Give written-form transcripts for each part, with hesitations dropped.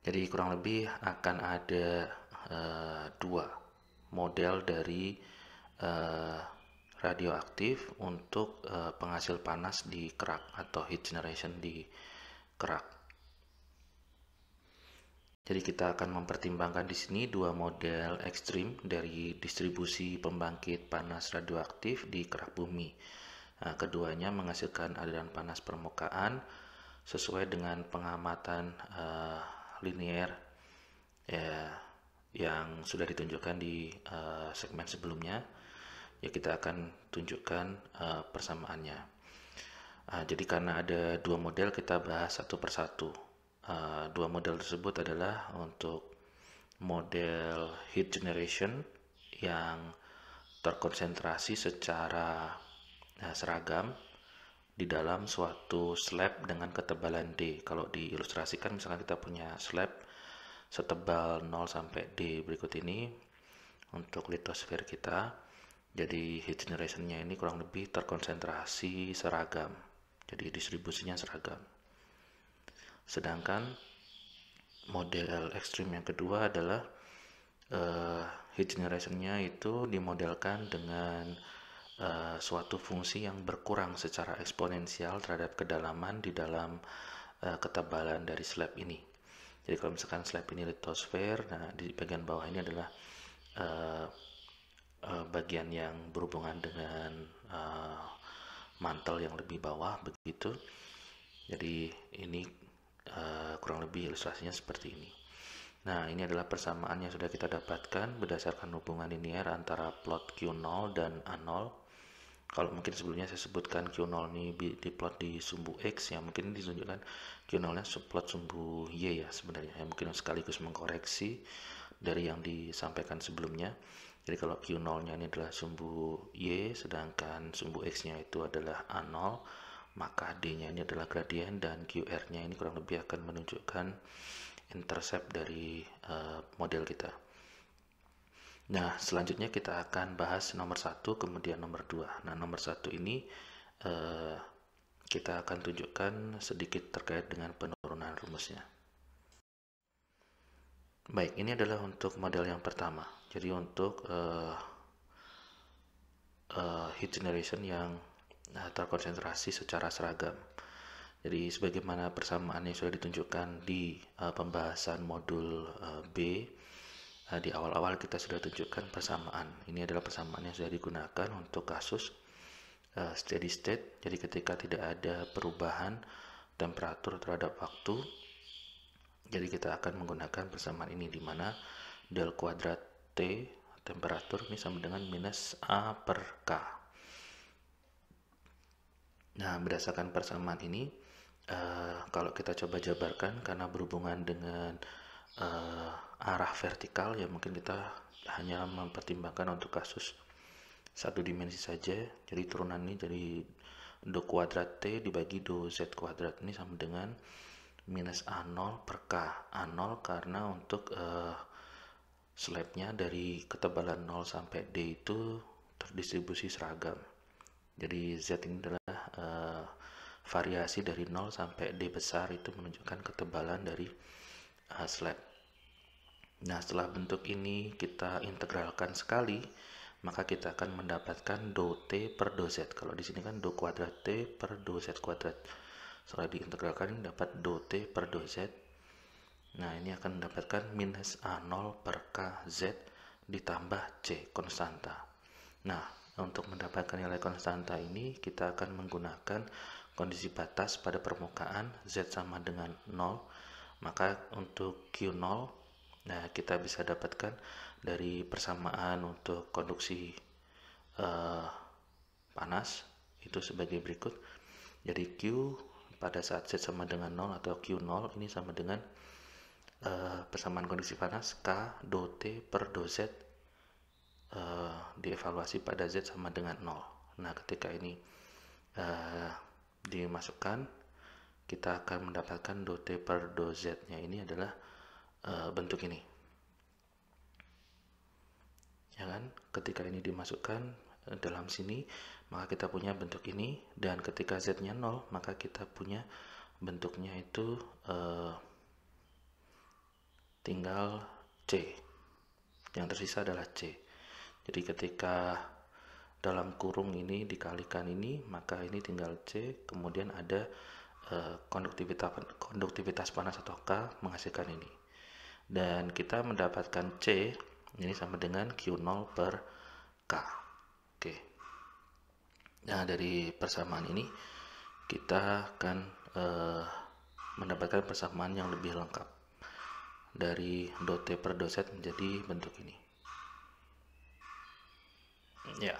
Jadi kurang lebih akan ada dua model dari eh, radioaktif untuk penghasil panas di kerak atau heat generation di kerak. Jadi kita akan mempertimbangkan di sini dua model ekstrim dari distribusi pembangkit panas radioaktif di kerak bumi. Nah, keduanya menghasilkan aliran panas permukaan sesuai dengan pengamatan linear ya, yang sudah ditunjukkan di segmen sebelumnya. Ya, kita akan tunjukkan persamaannya. Jadi karena ada dua model, kita bahas satu persatu. Dua model tersebut adalah untuk model heat generation yang terkonsentrasi secara seragam di dalam suatu slab dengan ketebalan D. Kalau diilustrasikan, misalkan kita punya slab setebal 0 sampai D berikut ini untuk litosfer kita. Jadi heat generation-nya ini kurang lebih terkonsentrasi seragam. Jadi distribusinya seragam. Sedangkan model ekstrim yang kedua adalah heat generation-nya itu dimodelkan dengan suatu fungsi yang berkurang secara eksponensial terhadap kedalaman di dalam ketebalan dari slab ini. Jadi kalau misalkan slab ini litosfer, nah di bagian bawah ini adalah bagian yang berhubungan dengan mantel yang lebih bawah begitu. Jadi ini kurang lebih ilustrasinya seperti ini. Nah, ini adalah persamaan yang sudah kita dapatkan berdasarkan hubungan linear antara plot Q0 dan A0. Kalau mungkin sebelumnya saya sebutkan Q0 ini diplot di sumbu X, ya mungkin ditunjukkan Q0-nya plot sumbu Y ya sebenarnya. Ya, mungkin sekaligus mengkoreksi dari yang disampaikan sebelumnya. Jadi kalau Q0-nya ini adalah sumbu Y, sedangkan sumbu X-nya itu adalah A0, maka D-nya ini adalah gradien dan QR-nya ini kurang lebih akan menunjukkan intercept dari model kita. Nah, selanjutnya kita akan bahas nomor 1 kemudian nomor 2. Nah, nomor 1 ini kita akan tunjukkan sedikit terkait dengan penurunan rumusnya. Baik, ini adalah untuk model yang pertama. Jadi untuk heat generation yang terkonsentrasi secara seragam. Jadi sebagaimana persamaan yang sudah ditunjukkan di pembahasan modul B, di awal-awal kita sudah tunjukkan persamaan. Ini adalah persamaan yang sudah digunakan untuk kasus steady state. Jadi ketika tidak ada perubahan temperatur terhadap waktu, jadi kita akan menggunakan persamaan ini di mana del kuadrat T temperatur ini sama dengan minus A per K. Nah, berdasarkan persamaan ini, kalau kita coba jabarkan karena berhubungan dengan arah vertikal, ya mungkin kita hanya mempertimbangkan untuk kasus satu dimensi saja. Jadi turunan ini jadi do kuadrat T dibagi do Z kuadrat ini sama dengan minus A0 per K. A0 karena untuk slabnya dari ketebalan 0 sampai D itu terdistribusi seragam. Jadi Z ini adalah variasi dari 0 sampai D besar itu menunjukkan ketebalan dari slab. Nah, setelah bentuk ini kita integralkan sekali, maka kita akan mendapatkan do T per do Z. Kalau di sini kan do kuadrat T per do Z kuadrat. Setelah diintegralkan ini dapat do T per do Z. Nah, ini akan mendapatkan minus A0 per K Z ditambah C konstanta. Nah, untuk mendapatkan nilai konstanta ini kita akan menggunakan kondisi batas pada permukaan Z sama dengan 0. Maka untuk Q0, nah kita bisa dapatkan dari persamaan untuk konduksi panas itu sebagai berikut. Jadi Q pada saat Z sama dengan 0 atau Q0 ini sama dengan persamaan konduksi panas K do T per do Z dievaluasi pada Z sama dengan 0. Nah, ketika ini dimasukkan, kita akan mendapatkan do T per do Z-nya ini adalah bentuk ini. Ya kan? Ketika ini dimasukkan dalam sini, maka kita punya bentuk ini, dan ketika Z-nya 0, maka kita punya bentuknya itu tinggal C. Yang tersisa adalah C. Jadi ketika dalam kurung ini dikalikan ini, maka ini tinggal C, kemudian ada konduktivitas panas atau K menghasilkan ini. Dan kita mendapatkan C ini sama dengan Q0 per K. Oke. Nah, dari persamaan ini kita akan mendapatkan persamaan yang lebih lengkap. Dari dot T per dot Z menjadi bentuk ini. Ya.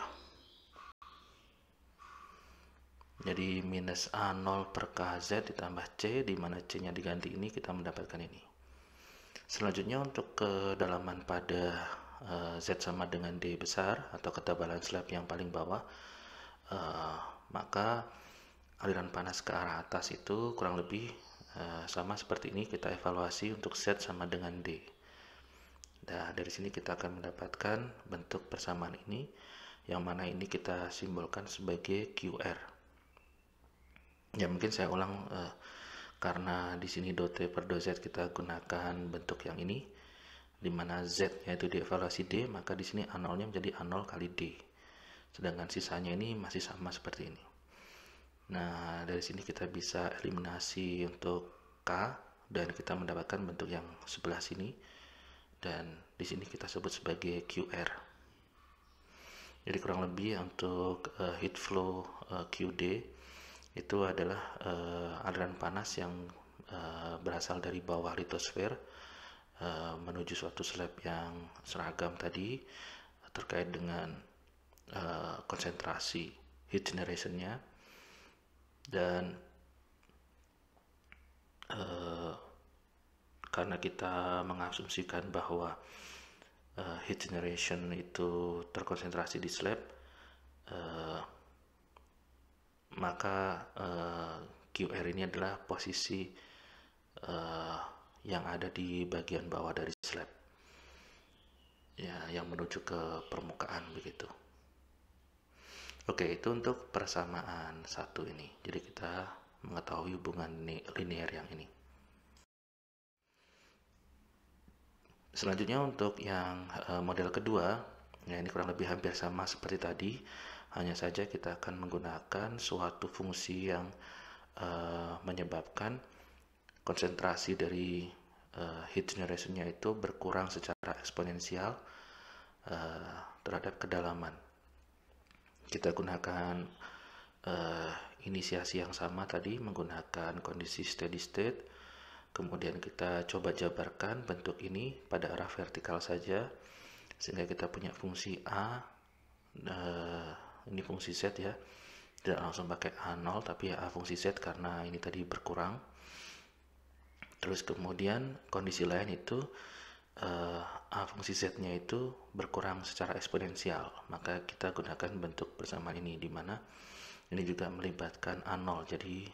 Jadi minus A0 per KZ ditambah C, di mana C-nya diganti ini, kita mendapatkan ini. Selanjutnya untuk kedalaman pada Z sama dengan D besar atau ketebalan slab yang paling bawah, maka aliran panas ke arah atas itu kurang lebih sama seperti ini. Kita evaluasi untuk Z sama dengan D. Nah, dari sini kita akan mendapatkan bentuk persamaan ini, yang mana ini kita simbolkan sebagai QR. Ya, mungkin saya ulang karena di sini dot T per dot Z kita gunakan bentuk yang ini, di mana Z yaitu dievaluasi D, maka di sini A0-nya menjadi A0 kali D. Sedangkan sisanya ini masih sama seperti ini. Nah, dari sini kita bisa eliminasi untuk K dan kita mendapatkan bentuk yang sebelah sini, dan di sini kita sebut sebagai QR. Jadi kurang lebih untuk heat flow QD itu adalah aliran panas yang berasal dari bawah litosfer menuju suatu slab yang seragam tadi, terkait dengan konsentrasi heat generation-nya. Dan karena kita mengasumsikan bahwa heat generation itu terkonsentrasi di slab, maka QR ini adalah posisi yang ada di bagian bawah dari slab, ya, yang menuju ke permukaan begitu. Oke, itu untuk persamaan satu ini. Jadi kita mengetahui hubungan linear yang ini. Selanjutnya untuk yang model kedua, ya ini kurang lebih hampir sama seperti tadi, hanya saja kita akan menggunakan suatu fungsi yang menyebabkan konsentrasi dari heat generation-nya itu berkurang secara eksponensial terhadap kedalaman. Kita gunakan inisiasi yang sama tadi, menggunakan kondisi steady state. Kemudian kita coba jabarkan bentuk ini pada arah vertikal saja, sehingga kita punya fungsi A, ini fungsi Z ya, tidak langsung pakai A0 tapi A fungsi Z karena ini tadi berkurang. Terus kemudian kondisi lain itu A fungsi Z-nya itu berkurang secara eksponensial, maka kita gunakan bentuk persamaan ini, di mana ini juga melibatkan A0. Jadi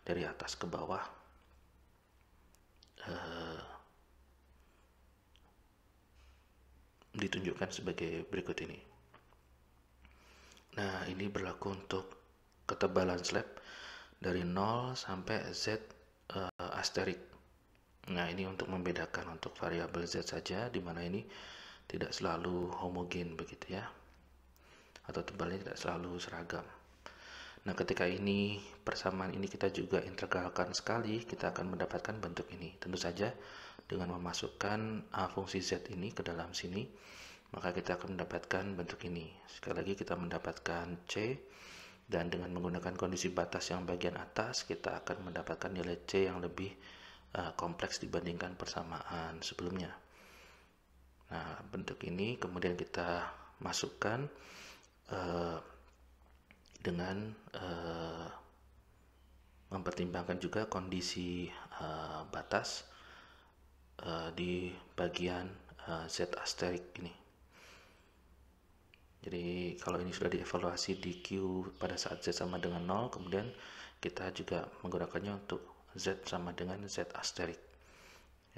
dari atas ke bawah ditunjukkan sebagai berikut ini. Nah, ini berlaku untuk ketebalan slab dari 0 sampai Z asterik. Nah, ini untuk membedakan untuk variabel Z saja, di mana ini tidak selalu homogen begitu ya, atau tebalnya tidak selalu seragam. Nah, ketika ini persamaan ini kita juga integralkan sekali, kita akan mendapatkan bentuk ini. Tentu saja dengan memasukkan A fungsi Z ini ke dalam sini, maka kita akan mendapatkan bentuk ini. Sekali lagi kita mendapatkan C, dan dengan menggunakan kondisi batas yang bagian atas, kita akan mendapatkan nilai C yang lebih kompleks dibandingkan persamaan sebelumnya. Nah, bentuk ini kemudian kita masukkan dengan mempertimbangkan juga kondisi batas di bagian Z asterik ini. Jadi kalau ini sudah dievaluasi di Q pada saat Z sama dengan 0, kemudian kita juga menggunakannya untuk Z sama dengan Z asterik.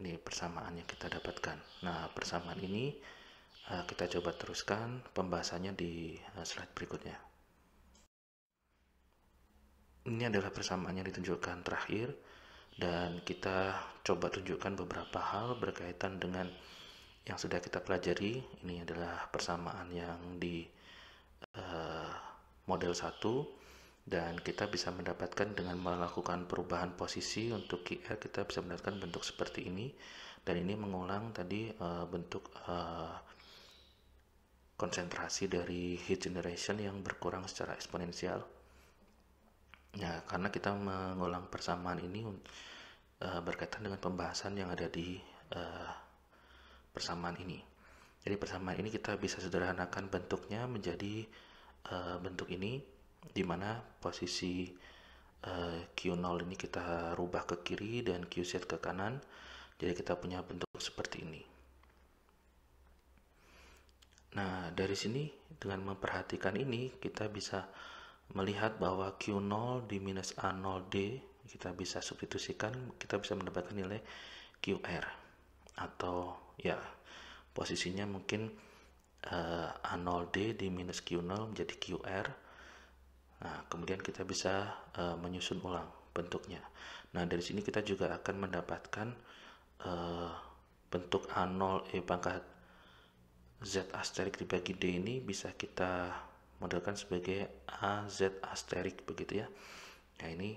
Ini persamaan yang kita dapatkan. Nah, persamaan ini kita coba teruskan pembahasannya di slide berikutnya. Ini adalah persamaan yang ditunjukkan terakhir, dan kita coba tunjukkan beberapa hal berkaitan dengan yang sudah kita pelajari. Ini adalah persamaan yang di model 1, dan kita bisa mendapatkan dengan melakukan perubahan posisi untuk QR, kita bisa mendapatkan bentuk seperti ini, dan ini mengulang tadi bentuk konsentrasi dari heat generation yang berkurang secara eksponensial. Ya, karena kita mengulang persamaan ini berkaitan dengan pembahasan yang ada di persamaan ini. Jadi persamaan ini kita bisa sederhanakan bentuknya menjadi bentuk ini, di mana posisi Q0 ini kita rubah ke kiri dan QZ ke kanan. Jadi kita punya bentuk seperti ini. Nah, dari sini dengan memperhatikan ini kita bisa melihat bahwa Q0 di minus A0D kita bisa substitusikan, kita bisa mendapatkan nilai QR, atau ya posisinya mungkin A0D di minus Q0 menjadi QR. Nah, kemudian kita bisa menyusun ulang bentuknya. Nah, dari sini kita juga akan mendapatkan bentuk A0 pangkat Z asterik dibagi D ini bisa kita modelkan sebagai AZ asterik, begitu ya. Nah, ini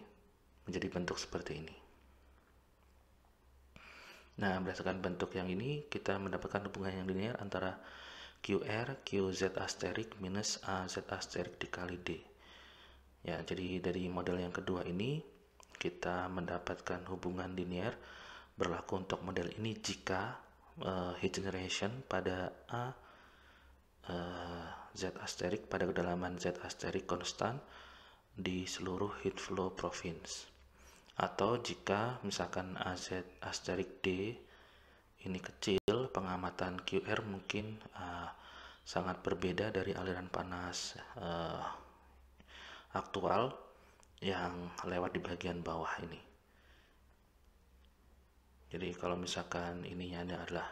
menjadi bentuk seperti ini. Nah, berdasarkan bentuk yang ini kita mendapatkan hubungan yang linear antara QR QZ asterik minus AZ asterik dikali D. Ya, jadi dari model yang kedua ini kita mendapatkan hubungan linear berlaku untuk model ini jika heat generation pada A Z asterik pada kedalaman Z asterik konstan di seluruh heat flow province, atau jika misalkan AZ asterik D ini kecil, pengamatan QR mungkin sangat berbeda dari aliran panas aktual yang lewat di bagian bawah ini. Jadi kalau misalkan ininya adalah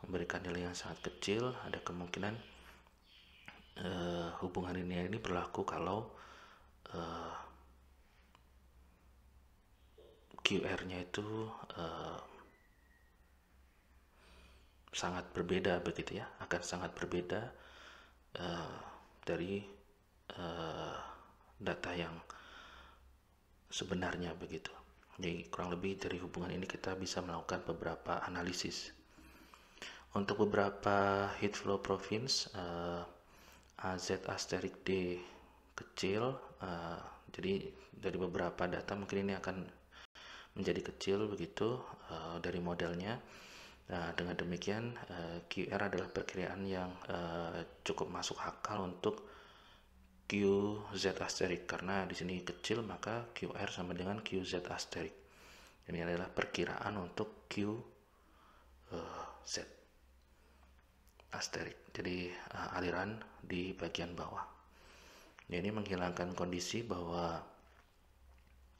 memberikan nilai yang sangat kecil, ada kemungkinan hubungan linear ini berlaku kalau QR-nya itu sangat berbeda, begitu ya, akan sangat berbeda dari data yang sebenarnya, begitu. Jadi kurang lebih dari hubungan ini kita bisa melakukan beberapa analisis. Untuk beberapa heat flow province AZ asterik D kecil, jadi dari beberapa data mungkin ini akan menjadi kecil, begitu dari modelnya. Nah, dengan demikian QR adalah perkiraan yang cukup masuk akal untuk QZ asterik, karena di sini kecil maka QR sama dengan QZ asterik. Ini adalah perkiraan untuk QZ asterik, jadi aliran di bagian bawah. Ini menghilangkan kondisi bahwa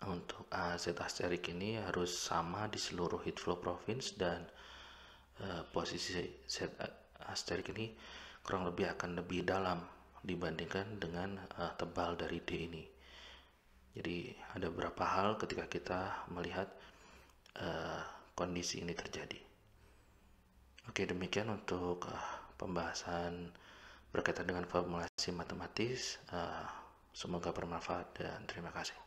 untuk AZ asterik ini harus sama di seluruh heat flow province, dan posisi Z asterik ini kurang lebih akan lebih dalam dibandingkan dengan tebal dari D ini. Jadi ada beberapa hal ketika kita melihat kondisi ini terjadi. Oke, demikian untuk pembahasan berkaitan dengan formulasi matematis. Semoga bermanfaat dan terima kasih.